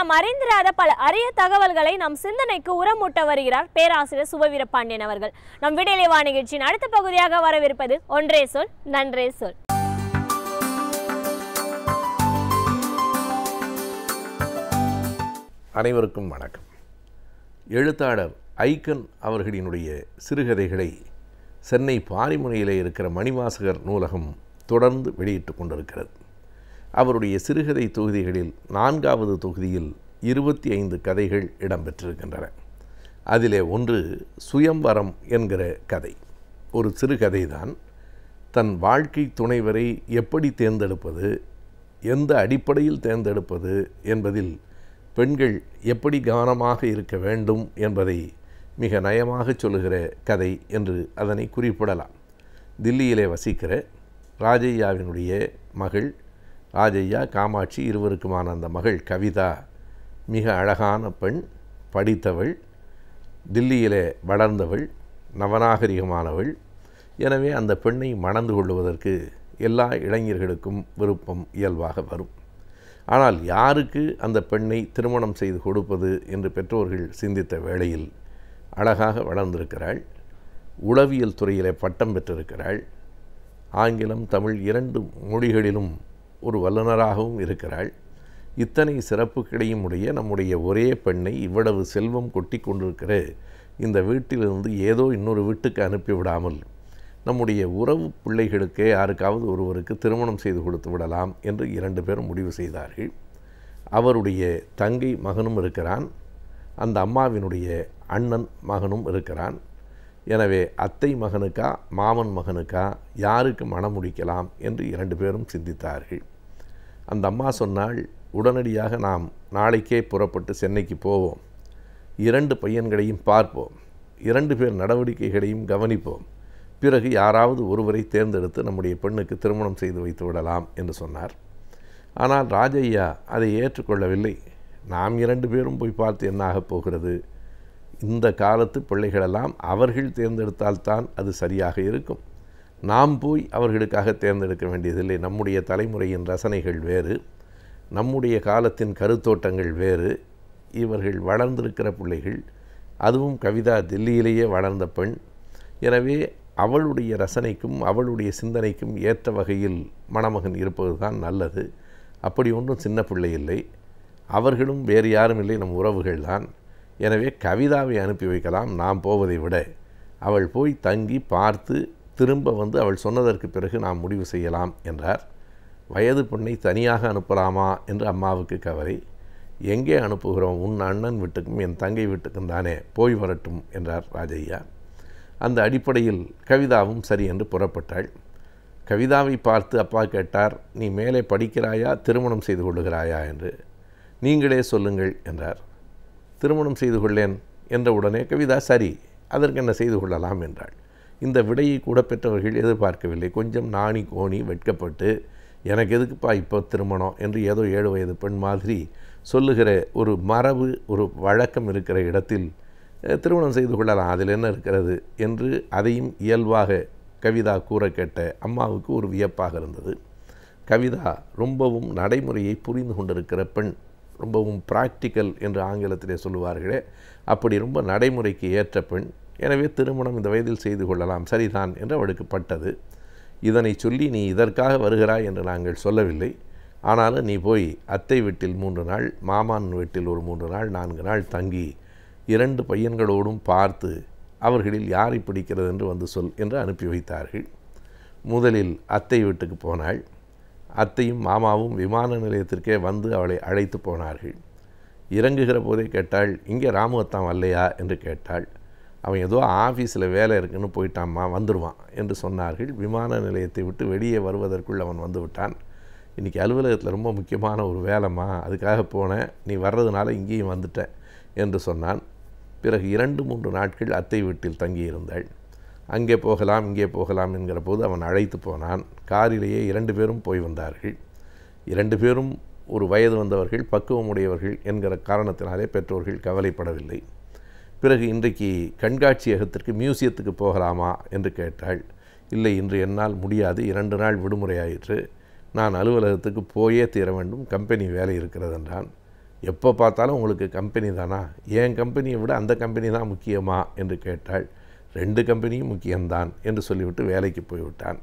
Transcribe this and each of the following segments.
நாம் அறிந்திராத பல அரிய தகவல்களை நம் சிந்தனைக்கு உரமூட்ட வருகிறார் பேராசிரியர் சுபவீர பாண்டியன் அவர்கள். நம் விடியலை வா நிகழ்ச்சியின் அடுத்த பகுதியாக வரவிருப்பது ஒன்றே சொல் நன்றே சொல். அனைவருக்கும் வணக்கம். எழுத்தாளர் ஐக்கன் அவர்களினுடைய சிறுகதைகளை சென்னை பாரிமுனையிலே இருக்கிற மணிவாசகர் நூலகம் தொடர்ந்து வெளியிட்டு கொண்டிருக்கிறது. அவருடைய சிறுகதை தொகுதிகளில் 4வது தொகுதியில் 25 கதைகள் இடம்பெற்றிருக்கின்றன. அதிலே ஒன்று சுயம்வரம் என்கிற கதை. ஒரு சிறுகதை தான். தன் வாழ்க்கை துணைவரை எப்படி தேர்ந்தெடுப்பது, எந்த அடிப்படையில் தேர்ந்தெடுப்பது என்பதில் பெண்கள் எப்படி கவனமாக இருக்க வேண்டும் என்பதை மிக நயமாக சொல்லுகிற கதை என்று அதனை குறிப்பிடலாம். தில்லியிலே வசிக்கிற ராஜையாவினுடைய மகள் ராஜையா, காமாட்சி இருவருக்குமான அந்த மகள் கவிதா மிக அழகான பெண், படித்தவள், தில்லியிலே வளர்ந்தவள், நவநாகரிகமானவள். எனவே அந்த பெண்ணை மணந்து கொள்வதற்கு எல்லா இளைஞர்களுக்கும் விருப்பம் இயல்பாக வரும். ஆனால் யாருக்கு அந்த பெண்ணை திருமணம் செய்து கொடுப்பது என்று பெற்றோர்கள் சிந்தித்த வேளையில் அழகாக வளர்ந்திருக்கிறாள், உளவியல் துறையிலே பட்டம் பெற்றிருக்கிறாள், ஆங்கிலம் தமிழ் 2 மொழிகளிலும் ஒரு வல்லுநராகவும் இருக்கிறாள். இத்தனை சிறப்புகளையும் உடைய நம்முடைய ஒரே பெண்ணை இவ்வளவு செல்வம் கொட்டி கொண்டிருக்கிற இந்த வீட்டிலிருந்து ஏதோ இன்னொரு வீட்டுக்கு அனுப்பிவிடாமல் நம்முடைய உறவு பிள்ளைகளுக்கே யாருக்காவது ஒருவருக்கு திருமணம் செய்து கொடுத்து விடலாம் என்று 2 பேரும் முடிவு செய்தார்கள். அவருடைய தங்கை மகனும் இருக்கிறான், அந்த அம்மாவினுடைய அண்ணன் மகனும் இருக்கிறான். எனவே அத்தை மகனுக்கா மாமன் மகனுக்கா யாருக்கு மனம் முடிக்கலாம் என்று 2 பேரும் சிந்தித்தார்கள். அந்த அம்மா சொன்னால், உடனடியாக நாம் நாளைக்கே புறப்பட்டு சென்னைக்கு போவோம், 2 பையன்களையும் பார்ப்போம், 2 பேர் நடவடிக்கைகளையும் கவனிப்போம், பிறகு யாராவது ஒருவரை தேர்ந்தெடுத்து நம்முடைய பெண்ணுக்கு திருமணம் செய்து வைத்து விடலாம் என்று சொன்னார். ஆனால் ராஜையா அதை ஏற்றுக்கொள்ளவில்லை. நாம் 2 பேரும் போய் பார்த்து என்னாகப் போகிறது? இந்த காலத்து பிள்ளைகளெல்லாம் அவர்கள் தேர்ந்தெடுத்தால்தான் அது சரியாக இருக்கும். நாம் போய் அவர்களுக்காக தேர்ந்தெடுக்க வேண்டியதில்லை. நம்முடைய தலைமுறையின் ரசனைகள் வேறு, நம்முடைய காலத்தின் கருத்தோட்டங்கள் வேறு. இவர்கள் வளர்ந்திருக்கிற பிள்ளைகள், அதுவும் கவிதா தில்லியிலேயே வளர்ந்த பெண். எனவே அவளுடைய ரசனைக்கும் அவளுடைய சிந்தனைக்கும் ஏற்ற வகையில் மணமகன் இருப்பது தான் நல்லது. அப்படி ஒன்றும் சின்ன பிள்ளை இல்லை, அவர்களும் வேறு யாரும் இல்லை, நம் உறவுகள் தான். எனவே கவிதாவை அனுப்பி வைக்கலாம், நாம் போவதை விட. அவள் போய் தங்கி பார்த்து திரும்ப வந்து அவள் சொன்னதற்கு பிறகு நாம் முடிவு செய்யலாம் என்றார். வயது பெண்ணை தனியாக அனுப்பலாமா என்று அம்மாவுக்கு கவலை. எங்கே அனுப்புகிறோம்? உன் அண்ணன் வீட்டுக்கும் என் தங்கை வீட்டுக்கும் தானே, போய் வரட்டும் என்றார் ராஜையா. அந்த அடிப்படையில் கவிதாவும் சரி என்று புறப்பட்டாள். கவிதாவை பார்த்து அப்பா கேட்டார், நீ மேலே படிக்கிறாயா திருமணம் செய்து கொள்ளுகிறாயா என்று? நீங்களே சொல்லுங்கள் என்றார். திருமணம் செய்து கொள்ளேன் என்ற உடனே கவிதா சரி, அதற்கென்ன செய்து கொள்ளலாம் என்றாள். இந்த விடையை கூட பெற்றவர்கள் எதிர்பார்க்கவில்லை. கொஞ்சம் நாணி கோணி வெட்கப்பட்டு, எனக்கு எதுக்குப்பா இப்போ திருமணம் என்று ஏதோ 7 வயது பெண் மாதிரி சொல்லுகிற ஒரு மரபு, ஒரு வழக்கம் இருக்கிற இடத்தில் திருமணம் செய்து கொள்ளலாம், அதில் என்ன இருக்கிறது என்று அதையும் இயல்பாக கவிதா கூற கேட்ட அம்மாவுக்கு ஒரு வியப்பாக இருந்தது. கவிதா ரொம்பவும் நடைமுறையை புரிந்து கொண்டிருக்கிற பெண், ரொம்பவும் ப்ராக்டிக்கல் என்று ஆங்கிலத்திலே சொல்லுவார்களே, அப்படி ரொம்ப நடைமுறைக்கு ஏற்ற பெண். எனவே திருமணம் இந்த வயதில் செய்து கொள்ளலாம், சரிதான் என்று அவளுக்கு பட்டது. இதனை சொல்லி நீ இதற்காக வருகிறாய் என்று நாங்கள் சொல்லவில்லை, ஆனாலும் நீ போய் அத்தை வீட்டில் 3 நாள், மாமான் வீட்டில் ஒரு 3 நாள் 4 நாள் தங்கி 2 பையன்களோடும் பார்த்து அவர்களில் யாரை பிடிக்கிறது என்று வந்து சொல் என்று அனுப்பி வைத்தார்கள். முதலில் அத்தை வீட்டுக்கு போனாள். அத்தையும் மாமாவும் விமான நிலையத்திற்கே வந்து அவளை அழைத்து போனார்கள். இறங்குகிற போதே கேட்டாள், இங்கே ராமு அத்தான் வரலையா என்று கேட்டாள். அவன் ஏதோ ஆஃபீஸில் வேலை இருக்குன்னு போயிட்டாம்மா, வந்துடுவான் என்று சொன்னார்கள். விமான நிலையத்தை விட்டு வெளியே வருவதற்குள் அவன் வந்து விட்டான். இன்றைக்கி அலுவலகத்தில் ரொம்ப முக்கியமான ஒரு வேலைம்மா, அதுக்காக போனேன், நீ வர்றதுனால இங்கேயும் வந்துட்டேன் என்று சொன்னான். பிறகு 2-3 நாட்கள் அத்தை வீட்டில் தங்கியிருந்தாள். அங்கே போகலாம் இங்கே போகலாம் என்கிற போது அவன் அழைத்து போனான். காரிலேயே 2 பேரும் போய் வந்தார்கள். 2 பேரும் ஒரு வயது வந்தவர்கள், பக்குவமுடையவர்கள் என்கிற காரணத்தினாலே பெற்றோர்கள் கவலைப்படவில்லை. பிறகு இன்றைக்கு கண்காட்சியகத்திற்கு மியூசியத்துக்கு போகலாமா என்று கேட்டாள். இல்லை, இன்று என்னால் முடியாது, 2 நாள் விடுமுறை ஆயிற்று, நான் அலுவலகத்துக்கு போயே தீர வேண்டும், கம்பெனி வேலை இருக்கிறது என்றான். எப்போ பார்த்தாலும் உங்களுக்கு கம்பெனி தானா, என் கம்பெனியை விட அந்த கம்பெனி தான் முக்கியமா என்று கேட்டாள். 2 கம்பெனியும் முக்கியம்தான் என்று சொல்லிவிட்டு வேலைக்கு போய்விட்டான்.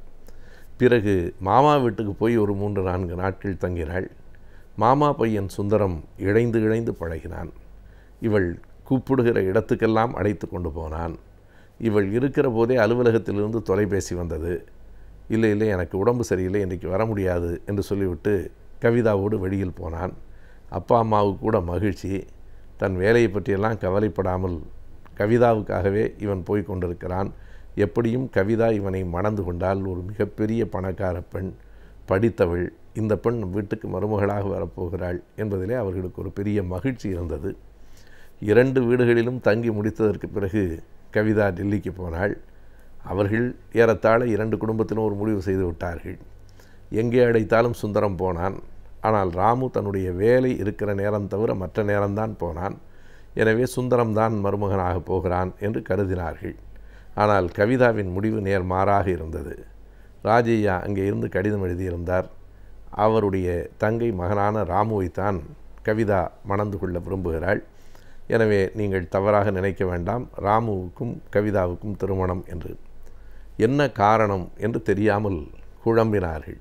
பிறகு மாமா வீட்டுக்கு போய் ஒரு 3-4 நாட்கள் தங்கினாள். மாமா பையன் சுந்தரம் இழைந்து பழகினான். இவள் கூப்பிடுகிற இடத்துக்கெல்லாம் அழைத்து கொண்டு போனான். இவள் இருக்கிற போதே அலுவலகத்திலிருந்து தொலைபேசி வந்தது. இல்லை எனக்கு உடம்பு சரியில்லை, இன்றைக்கு வர முடியாது என்று சொல்லிவிட்டு கவிதாவோடு வெளியில் போனான். அப்பா அம்மாவுக்கு கூட மகிழ்ச்சி. தன் வேலையை பற்றியெல்லாம் கவலைப்படாமல் கவிதாவுக்காகவே இவன் போய் கொண்டிருக்கிறான். எப்படியும் கவிதா இவனை மணந்து கொண்டால் ஒரு மிகப்பெரிய பணக்கார பெண், படித்தவள், இந்த பெண் வீட்டுக்கு மருமகளாக வரப்போகிறாள் என்பதிலே அவர்களுக்கு ஒரு பெரிய மகிழ்ச்சி இருந்தது. 2 வீடுகளிலும் தங்கி முடித்ததற்கு பிறகு கவிதா டெல்லிக்கு போனாள். அவர்கள் ஏறத்தாழ 2 குடும்பத்திலும் ஒரு முடிவு செய்து விட்டார்கள். எங்கே அழைத்தாலும் சுந்தரம் போனான். ஆனால் ராமு தன்னுடைய வேலை இருக்கிற நேரம் தவிர மற்ற நேரம்தான் போனான். எனவே சுந்தரம்தான் மருமகனாக போகிறான் என்று கருதினார்கள். ஆனால் கவிதாவின் முடிவு நேர்மாறாக இருந்தது. ராஜையா அங்கே இருந்து கடிதம் எழுதியிருந்தார். அவருடைய தங்கை மகனான ராமுவைத்தான் கவிதா மணந்து கொள்ள விரும்புகிறாள். எனவே நீங்கள் தவறாக நினைக்க வேண்டாம், ராமுவுக்கும் கவிதாவுக்கும் திருமணம் என்று. என்ன காரணம் என்று தெரியாமல் குழம்பினார்கள்.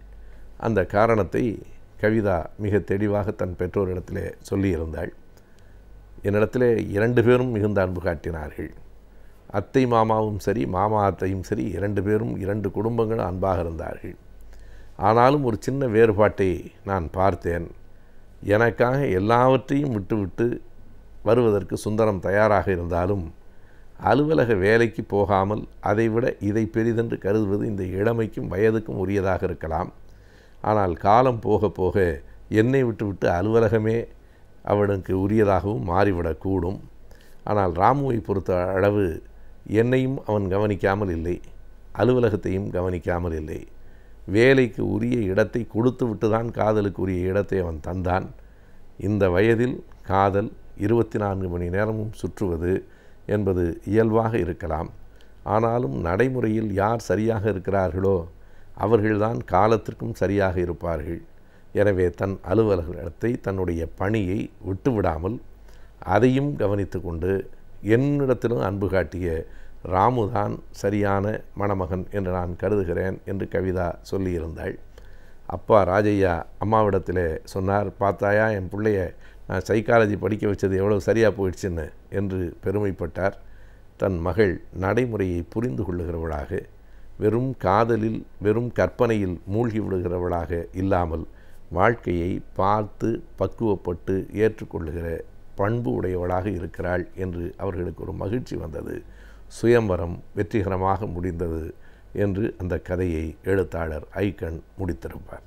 அந்த காரணத்தை கவிதா மிக தெளிவாக தன் பெற்றோரிடத்திலே சொல்லியிருந்தாள். என்னிடத்திலே 2 பேரும் மிகுந்த அன்பு காட்டினார்கள். அத்தை மாமாவும் சரி, மாமா அத்தையும் சரி, 2 பேரும் 2 குடும்பங்களும் அன்பாக இருந்தார்கள். ஆனாலும் ஒரு சின்ன வேறுபாட்டை நான் பார்த்தேன். எனக்காக எல்லாவற்றையும் விட்டுவிட்டு வருவதற்கு சுந்தரம் தயாராக இருந்தாலும் அலுவலக வேலைக்கு போகாமல் அதைவிட இதை பெரிதென்று கருதுவது இந்த இளமைக்கும் வயதுக்கும் உரியதாக இருக்கலாம். ஆனால் காலம் போக போக என்னை விட்டுவிட்டு அலுவலகமே அவனுக்கு உரியதாகவும் மாறிவிடக்கூடும். ஆனால் ராமுவை பொறுத்த அளவு என்னையும் அவன் கவனிக்காமல் இல்லை, அலுவலகத்தையும் கவனிக்காமல் இல்லை. வேலைக்கு உரிய இடத்தை கொடுத்து விட்டு தான் காதலுக்கு உரிய இடத்தை அவன் தந்தான். இந்த வயதில் காதல் 24 மணி நேரமும் சுற்றுவது என்பது இயல்பாக இருக்கலாம். ஆனாலும் நடைமுறையில் யார் சரியாக இருக்கிறார்களோ அவர்கள்தான் காலத்திற்கும் சரியாக இருப்பார்கள். எனவே தன் அலுவலகத்தை, தன்னுடைய பணியை விட்டுவிடாமல் அதையும் கவனித்து கொண்டு என்னிடத்திலும் அன்பு காட்டிய ராமுதான் சரியான மணமகன் என்று நான் கருதுகிறேன் என்று கவிதா சொல்லியிருந்தாள். அப்பா ராஜையா அம்மாவிடத்தில் சொன்னார், பார்த்தாயா என் பிள்ளைய நான் சைக்காலஜி படிக்க வச்சது எவ்வளோ சரியாக போயிடுச்சுன்னு என்று பெருமைப்பட்டார். தன் மகள் நடைமுறையை புரிந்து கொள்ளுகிறவளாக, வெறும் காதலில் வெறும் கற்பனையில் மூழ்கி விடுகிறவளாக இல்லாமல் வாழ்க்கையை பார்த்து பக்குவப்பட்டு ஏற்றுக்கொள்ளுகிற பண்பு உடையவளாக இருக்கிறாள் என்று அவர்களுக்கு ஒரு மகிழ்ச்சி வந்தது. சுயம்வரம் வெற்றிகரமாக முடிந்தது என்று அந்த கதையை எழுத்தாளர் ஐக்கன் முடித்திருப்பார்.